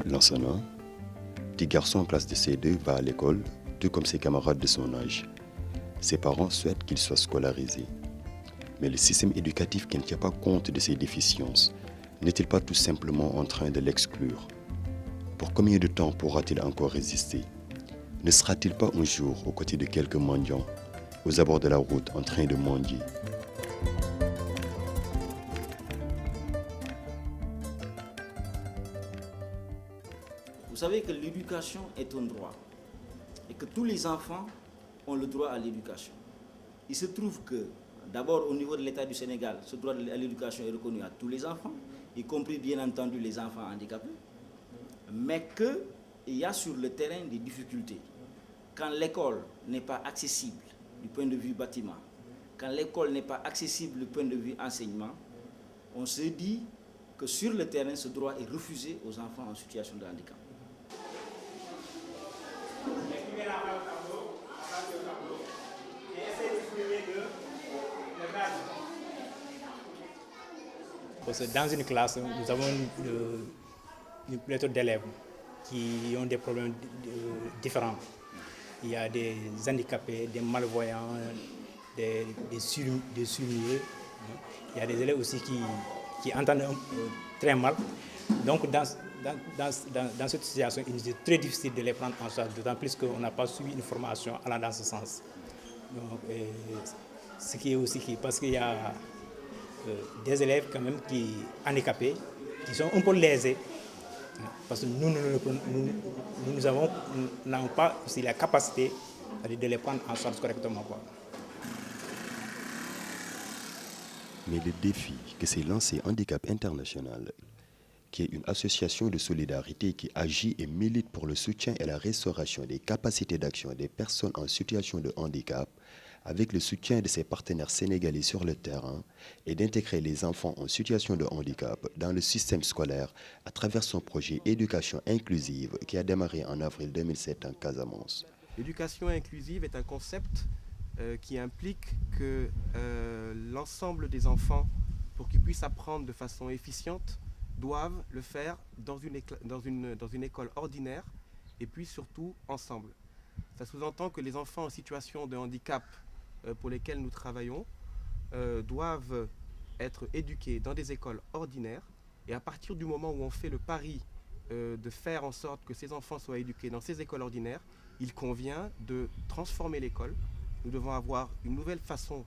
Lansana, petit garçon en classe de C2, va à l'école, tout comme ses camarades de son âge. Ses parents souhaitent qu'il soit scolarisé. Mais le système éducatif qui ne tient pas compte de ses déficiences n'est-il pas tout simplement en train de l'exclure? Pour combien de temps pourra-t-il encore résister? Ne sera-t-il pas un jour aux côtés de quelques mendiants, aux abords de la route en train de mendier? Vous savez que l'éducation est un droit et que tous les enfants ont le droit à l'éducation. Il se trouve que, d'abord au niveau de l'État du Sénégal, ce droit à l'éducation est reconnu à tous les enfants, y compris bien entendu les enfants handicapés, mais qu'il y a sur le terrain des difficultés. Quand l'école n'est pas accessible du point de vue bâtiment, quand l'école n'est pas accessible du point de vue enseignement, on se dit que sur le terrain, ce droit est refusé aux enfants en situation de handicap. Parce que dans une classe, nous avons une pléthore d'élèves qui ont des problèmes différents. Il y a des handicapés, des malvoyants, des sourds-muets. Il y a des élèves aussi qui entendent très mal. Donc dans cette situation, il est très difficile de les prendre en charge, d'autant plus qu'on n'a pas suivi une formation allant dans ce sens. Donc, ce qui est aussi parce qu'il y a des élèves quand même qui handicapés, qui sont un peu lésés, parce que nous n'avons pas aussi la capacité de les prendre en charge correctement, quoi. Mais le défi que s'est lancé Handicap International, qui est une association de solidarité qui agit et milite pour le soutien et la restauration des capacités d'action des personnes en situation de handicap, avec le soutien de ses partenaires sénégalais sur le terrain, et d'intégrer les enfants en situation de handicap dans le système scolaire à travers son projet Éducation inclusive qui a démarré en avril 2007 en Casamance. L'éducation inclusive est un concept qui implique que l'ensemble des enfants, pour qu'ils puissent apprendre de façon efficiente, doivent le faire dans une école ordinaire et puis surtout ensemble. Ça sous-entend que les enfants en situation de handicap pour lesquels nous travaillons doivent être éduqués dans des écoles ordinaires, et à partir du moment où on fait le pari de faire en sorte que ces enfants soient éduqués dans ces écoles ordinaires, il convient de transformer l'école. Nous devons avoir une nouvelle façon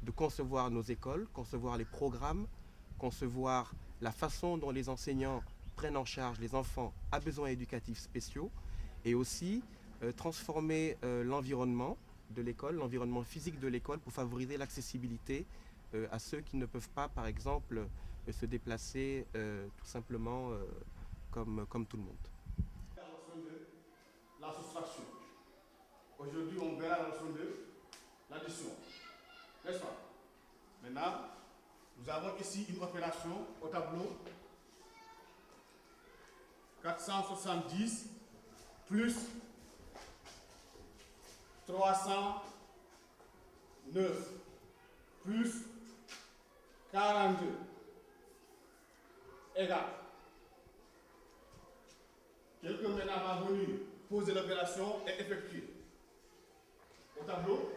de concevoir nos écoles, concevoir les programmes, concevoir la façon dont les enseignants prennent en charge les enfants à besoins éducatifs spéciaux, et aussi transformer l'environnement de l'école, l'environnement physique de l'école, pour favoriser l'accessibilité à ceux qui ne peuvent pas, par exemple, se déplacer tout simplement comme tout le monde. La soustraction. Aujourd'hui, on verra la leçon de l'addition. N'est-ce pas? Maintenant, nous avons ici une opération au tableau. 470 plus 309 plus 42 égale. Quelqu'un maintenant va venir poser l'opération et effectuer. Au tableau.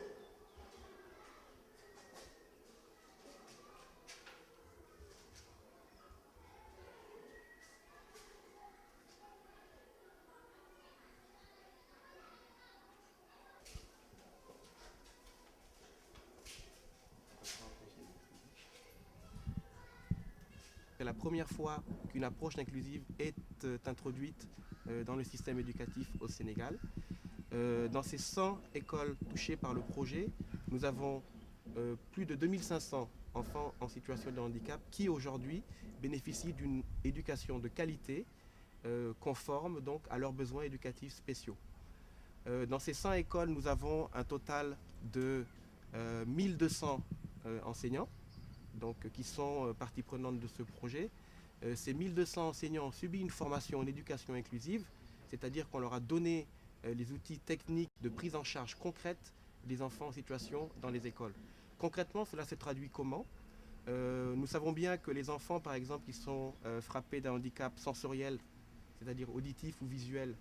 C'est la première fois qu'une approche inclusive est introduite dans le système éducatif au Sénégal. Dans ces 100 écoles touchées par le projet, nous avons plus de 2500 enfants en situation de handicap qui aujourd'hui bénéficient d'une éducation de qualité conforme donc à leurs besoins éducatifs spéciaux. Dans ces 100 écoles, nous avons un total de 1200 enseignants donc, qui sont partie prenante de ce projet. Ces 1200 enseignants ont subi une formation en éducation inclusive, c'est-à-dire qu'on leur a donné les outils techniques de prise en charge concrète des enfants en situation dans les écoles. Concrètement, cela se traduit comment ? Nous savons bien que les enfants, par exemple, qui sont frappés d'un handicap sensoriel, c'est-à-dire auditif ou visuel,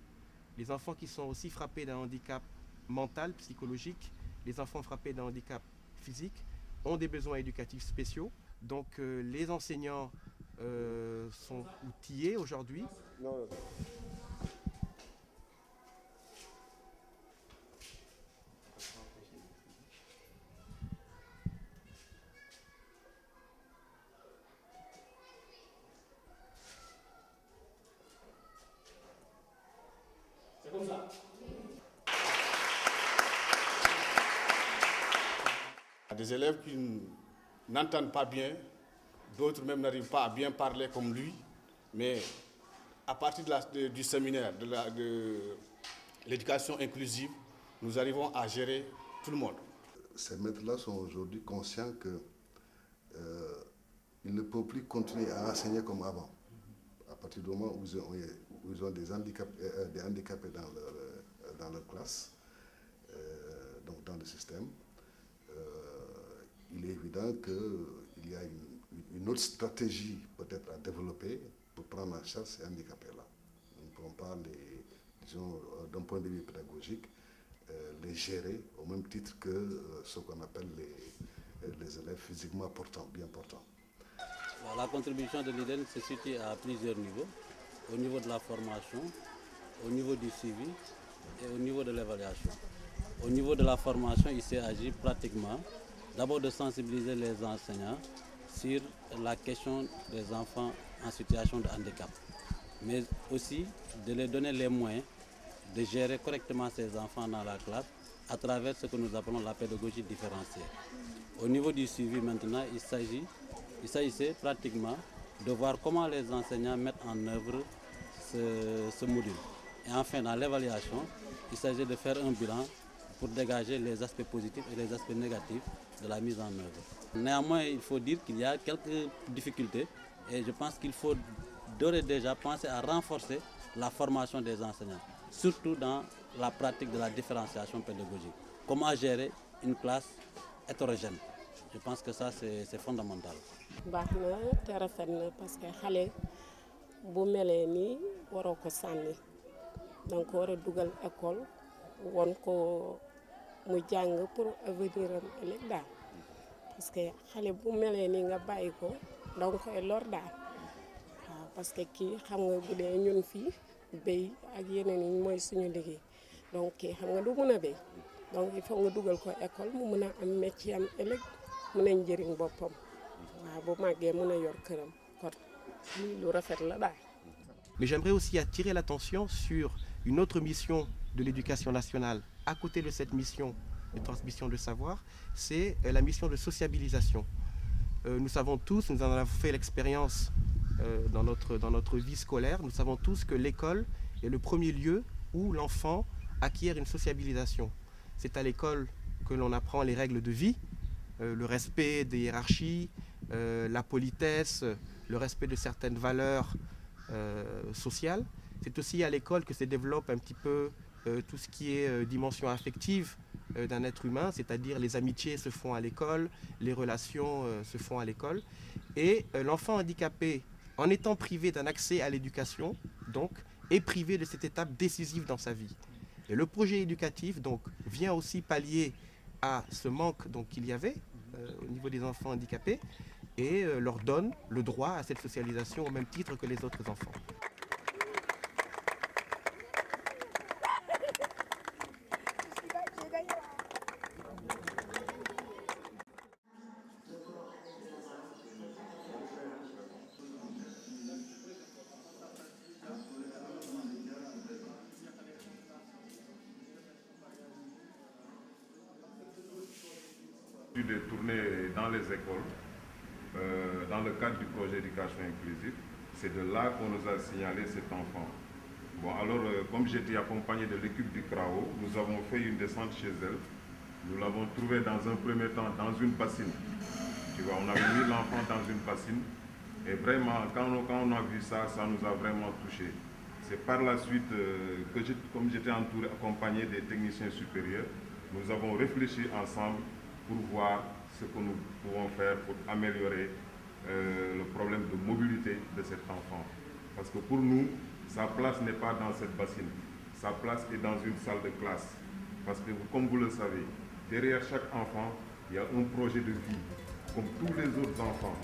les enfants qui sont aussi frappés d'un handicap mental, psychologique, les enfants frappés d'un handicap physique, ont des besoins éducatifs spéciaux. Donc les enseignants sont outillés aujourd'hui. C'est comme ça. Il y a des élèves qui n'entendent pas bien, d'autres même n'arrivent pas à bien parler comme lui, mais à partir du séminaire de l'éducation inclusive, nous arrivons à gérer tout le monde. Ces maîtres-là sont aujourd'hui conscients qu'ils ne peuvent plus continuer à enseigner comme avant. À partir du moment où ils ont des handicapés dans leur classe, donc dans le système, il est évident qu'il y a une autre stratégie peut-être à développer pour prendre en charge ces handicapés-là. Nous ne pouvons pas, disons, d'un point de vue pédagogique, les gérer au même titre que ce qu'on appelle les élèves physiquement bien portants. La contribution de l'IDEN se situe à plusieurs niveaux. Au niveau de la formation, au niveau du suivi et au niveau de l'évaluation. Au niveau de la formation, il s'agit pratiquement d'abord de sensibiliser les enseignants sur la question des enfants en situation de handicap, mais aussi de leur donner les moyens de gérer correctement ces enfants dans la classe à travers ce que nous appelons la pédagogie différenciée. Au niveau du suivi maintenant, il s'agissait pratiquement de voir comment les enseignants mettent en œuvre ce module. Et enfin, dans l'évaluation, il s'agit de faire un bilan pour dégager les aspects positifs et les aspects négatifs de la mise en œuvre. Néanmoins, il faut dire qu'il y a quelques difficultés et je pense qu'il faut d'ores et déjà penser à renforcer la formation des enseignants, surtout dans la pratique de la différenciation pédagogique. Comment gérer une classe hétérogène? Je pense que ça, c'est fondamental. baax na te rafet na parce que xale bu melee nii waroo ko sànni danga ko war a dugal école won ko mu jàng pour avenir am ëllëg daal parce que xale bu melee nii nga bàyyi ko danga koy lor daal waaw parce que kii xam nga bu dee ñun fii béy ak yeneen yi mooy suñu liggéey donc kii xam nga du mun a béy donc il faut nga dugal ko école mu mun a am métier am ëllëg mun a njëriñ boppam. Mais j'aimerais aussi attirer l'attention sur une autre mission de l'éducation nationale à côté de cette mission de transmission de savoir, c'est la mission de sociabilisation. Nous savons tous, nous en avons fait l'expérience dans notre vie scolaire, nous savons tous que l'école est le premier lieu où l'enfant acquiert une sociabilisation. C'est à l'école que l'on apprend les règles de vie, le respect des hiérarchies, la politesse, le respect de certaines valeurs sociales. C'est aussi à l'école que se développe un petit peu tout ce qui est dimension affective d'un être humain, c'est-à-dire les amitiés se font à l'école, les relations se font à l'école. Et l'enfant handicapé, en étant privé d'un accès à l'éducation, donc, est privé de cette étape décisive dans sa vie. Et le projet éducatif donc, vient aussi pallier à ce manque qu'il y avait au niveau des enfants handicapés et leur donne le droit à cette socialisation au même titre que les autres enfants. Des tournées dans les écoles, dans le cadre du projet éducation inclusive. C'est de là qu'on nous a signalé cet enfant. Bon, alors, comme j'étais accompagné de l'équipe du CRAO, nous avons fait une descente chez elle. Nous l'avons trouvé dans un premier temps dans une bassine. Tu vois, on avait mis l'enfant dans une bassine. Et vraiment, quand on a vu ça, ça nous a vraiment touchés. C'est par la suite que, comme j'étais accompagné des techniciens supérieurs, nous avons réfléchi ensemble pour voir ce que nous pouvons faire pour améliorer le problème de mobilité de cet enfant. Parce que pour nous, sa place n'est pas dans cette bassine. Sa place est dans une salle de classe. Parce que, comme vous le savez, derrière chaque enfant, il y a un projet de vie, comme tous les autres enfants.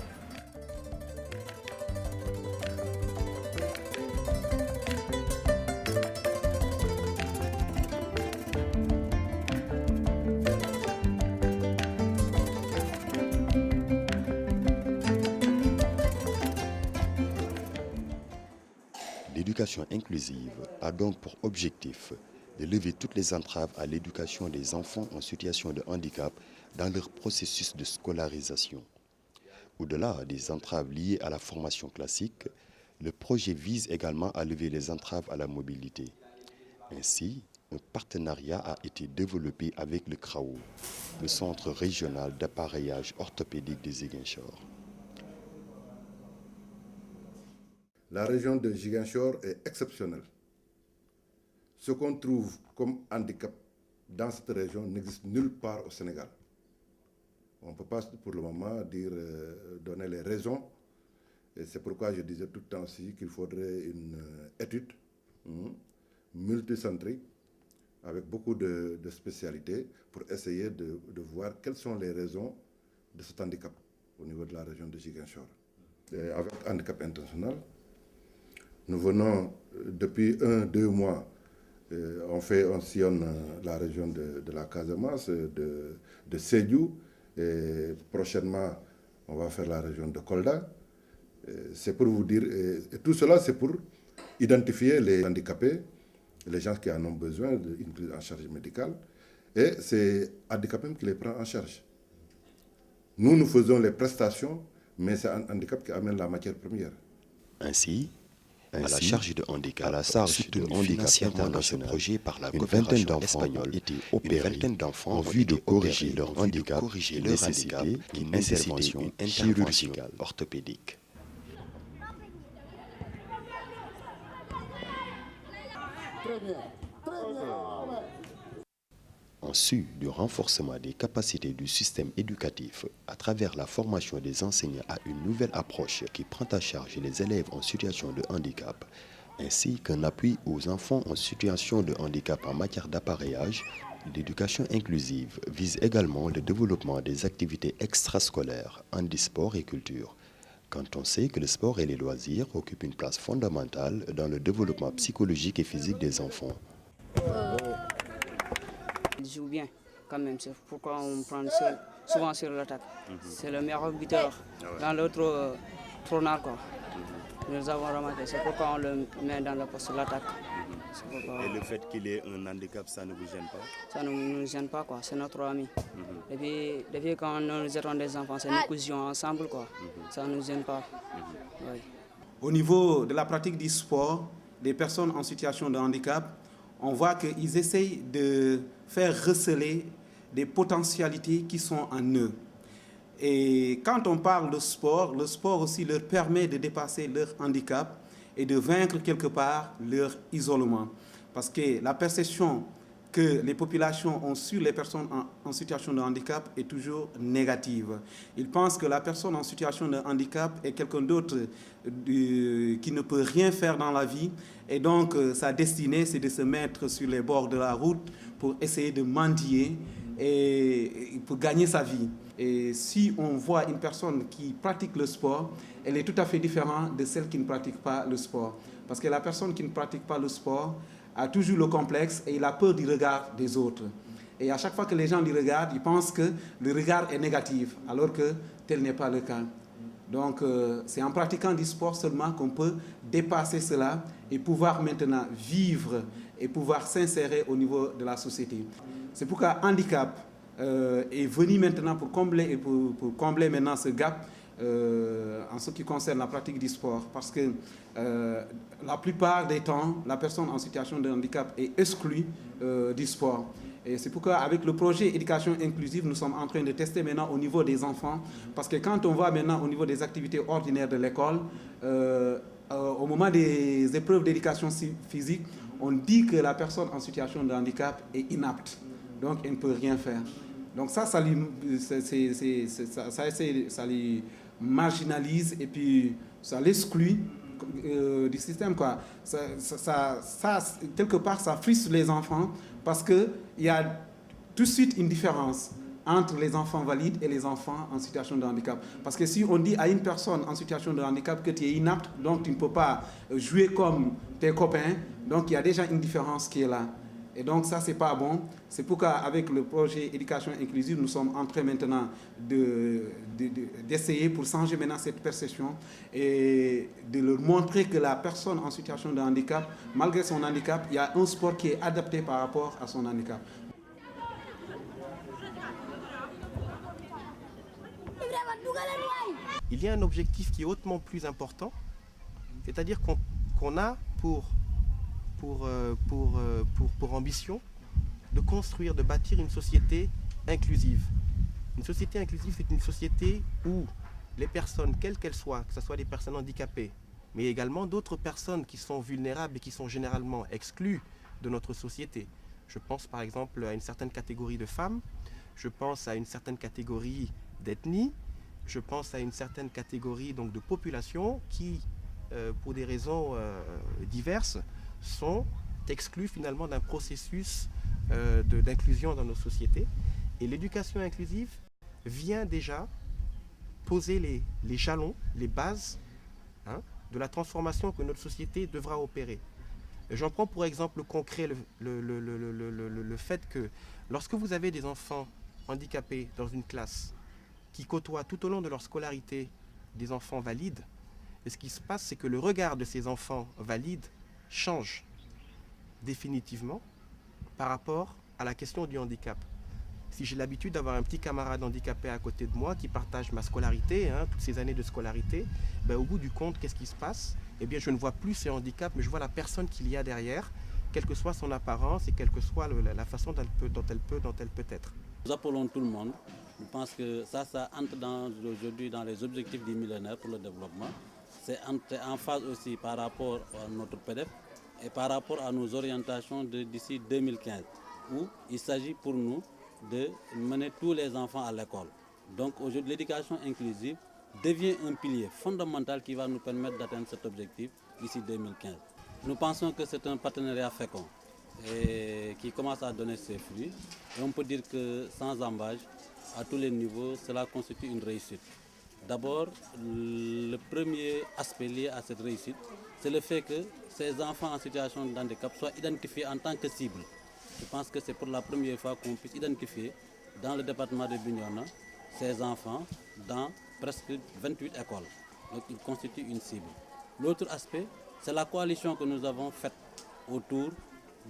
L'éducation inclusive a donc pour objectif de lever toutes les entraves à l'éducation des enfants en situation de handicap dans leur processus de scolarisation. Au-delà des entraves liées à la formation classique, le projet vise également à lever les entraves à la mobilité. Ainsi, un partenariat a été développé avec le CRAO, le Centre régional d'appareillage orthopédique de Ziguinchor. La région de Ziguinchor est exceptionnelle. Ce qu'on trouve comme handicap dans cette région n'existe nulle part au Sénégal. On ne peut pas pour le moment donner les raisons. Et c'est pourquoi je disais tout le temps aussi qu'il faudrait une étude multicentrique avec beaucoup de spécialités pour essayer de voir quelles sont les raisons de cet handicap au niveau de la région de Ziguinchor. Avec Handicap International, nous venons depuis 1-2 mois, on sillonne la région de la Casamance, de Sédhiou, et prochainement on va faire la région de Kolda. C'est pour vous dire, et tout cela c'est pour identifier les handicapés, les gens qui en ont besoin d'une prise en charge médicale, et c'est Handicap même qui les prend en charge. Nous faisons les prestations, mais c'est un handicap qui amène la matière première. Ainsi, à la charge de handicap, à la charge de handicap international projet par la une vingtaine d'enfants étaient opérés en vue de corriger leur handicap et nécessiter une intervention chirurgicale orthopédique. En sus du renforcement des capacités du système éducatif à travers la formation des enseignants à une nouvelle approche qui prend à charge les élèves en situation de handicap, ainsi qu'un appui aux enfants en situation de handicap en matière d'appareillage, l'éducation inclusive vise également le développement des activités extrascolaires, handisport et culture, quand on sait que le sport et les loisirs occupent une place fondamentale dans le développement psychologique et physique des enfants. Il joue bien quand même, c'est pourquoi on prend souvent sur l'attaque. C'est le meilleur buteur dans l'autre tournoi, quoi. Nous avons remarqué, c'est pourquoi on le met dans le poste de l'attaque. Et le fait qu'il ait un handicap, ça ne vous gêne pas? Ça ne nous gêne pas, quoi. C'est notre ami. Depuis quand nous étions des enfants, c'est nous cousions ensemble, quoi. Ça ne nous gêne pas. Oui. Au niveau de la pratique du sport, des personnes en situation de handicap, on voit qu'ils essayent de faire receler des potentialités qui sont en eux. Et quand on parle de sport, le sport aussi leur permet de dépasser leur handicap et de vaincre quelque part leur isolement. Parce que la perception que les populations ont sur les personnes en situation de handicap est toujours négative. Ils pensent que la personne en situation de handicap est quelqu'un d'autre qui ne peut rien faire dans la vie. Et donc, sa destinée, c'est de se mettre sur les bords de la route pour essayer de mendier et pour gagner sa vie. Et si on voit une personne qui pratique le sport, elle est tout à fait différente de celle qui ne pratique pas le sport. Parce que la personne qui ne pratique pas le sport a toujours le complexe et il a peur du regard des autres. Et à chaque fois que les gens le regardent, ils pensent que le regard est négatif, alors que tel n'est pas le cas. Donc, c'est en pratiquant du sport seulement qu'on peut dépasser cela et pouvoir maintenant vivre et pouvoir s'insérer au niveau de la société. C'est pourquoi handicap est venu maintenant pour combler maintenant ce gap en ce qui concerne la pratique du sport, parce que la plupart des temps, la personne en situation de handicap est exclue du sport. Et c'est pourquoi avec le projet éducation inclusive, nous sommes en train de tester maintenant au niveau des enfants, parce que quand on va maintenant au niveau des activités ordinaires de l'école, au moment des épreuves d'éducation physique, on dit que la personne en situation de handicap est inapte, donc elle ne peut rien faire. Donc ça lui marginalise et puis ça l'exclut du système, quoi. Quelque part, ça frustre les enfants parce qu'il y a tout de suite une différence entre les enfants valides et les enfants en situation de handicap. Parce que si on dit à une personne en situation de handicap que tu es inapte, donc tu ne peux pas jouer comme tes copains, donc il y a déjà une différence qui est là. Et donc ça, c'est pas bon. C'est pourquoi avec le projet éducation inclusive, nous sommes en train maintenant d'essayer pour changer maintenant cette perception et de leur montrer que la personne en situation de handicap, malgré son handicap, il y a un sport qui est adapté par rapport à son handicap. Il y a un objectif qui est hautement plus important, c'est-à-dire qu'on a pour ambition de construire, de bâtir une société inclusive. Une société inclusive, c'est une société où les personnes, quelles qu'elles soient, que ce soit des personnes handicapées, mais également d'autres personnes qui sont vulnérables et qui sont généralement exclues de notre société. Je pense par exemple à une certaine catégorie de femmes, je pense à une certaine catégorie d'ethnie, je pense à une certaine catégorie donc, de population qui, pour des raisons diverses, sont exclus finalement d'un processus d'inclusion dans nos sociétés. Et l'éducation inclusive vient déjà poser les jalons, les bases de la transformation que notre société devra opérer. J'en prends pour exemple concret le fait que lorsque vous avez des enfants handicapés dans une classe qui côtoient tout au long de leur scolarité des enfants valides, et ce qui se passe, c'est que le regard de ces enfants valides change définitivement par rapport à la question du handicap. Si j'ai l'habitude d'avoir un petit camarade handicapé à côté de moi qui partage ma scolarité, toutes ces années de scolarité, au bout du compte, qu'est-ce qui se passe? Eh bien, je ne vois plus ce handicap, mais je vois la personne qu'il y a derrière, quelle que soit son apparence et quelle que soit la façon dont elle peut être. Nous appelons tout le monde. Je pense que ça entre aujourd'hui dans les objectifs du millénaire pour le développement. C'est en phase aussi par rapport à notre PDF et par rapport à nos orientations d'ici 2015, où il s'agit pour nous de mener tous les enfants à l'école. Donc aujourd'hui, l'éducation inclusive devient un pilier fondamental qui va nous permettre d'atteindre cet objectif d'ici 2015. Nous pensons que c'est un partenariat fécond et qui commence à donner ses fruits. Et on peut dire que sans embâche, à tous les niveaux, cela constitue une réussite. D'abord, le premier aspect lié à cette réussite, c'est le fait que ces enfants en situation de handicap soient identifiés en tant que cible. Je pense que c'est pour la première fois qu'on puisse identifier dans le département de Bignona ces enfants dans presque 28 écoles. Donc ils constituent une cible. L'autre aspect, c'est la coalition que nous avons faite autour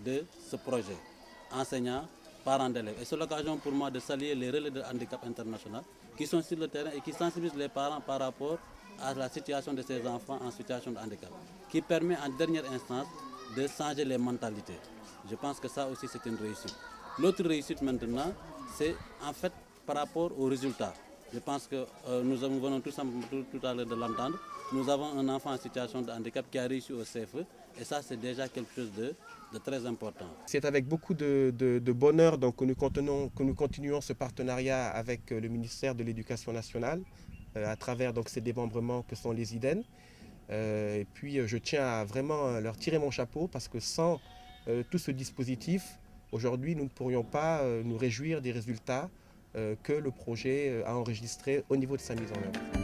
de ce projet, enseignants, parents d'élèves. Et c'est l'occasion pour moi de saluer les relais de handicap international qui sont sur le terrain et qui sensibilisent les parents par rapport à la situation de ces enfants en situation de handicap, qui permet en dernière instance de changer les mentalités. Je pense que ça aussi c'est une réussite. L'autre réussite maintenant, c'est en fait par rapport aux résultats. Je pense que nous venons tout à l'heure de l'entendre. Nous avons un enfant en situation de handicap qui a réussi au CFE et ça c'est déjà quelque chose de très important. C'est avec beaucoup de bonheur donc, que nous continuons ce partenariat avec le ministère de l'Éducation nationale à travers donc, ces démembrements que sont les IDEN. Et puis je tiens à vraiment leur tirer mon chapeau parce que sans tout ce dispositif, aujourd'hui nous ne pourrions pas nous réjouir des résultats que le projet a enregistrés au niveau de sa mise en œuvre.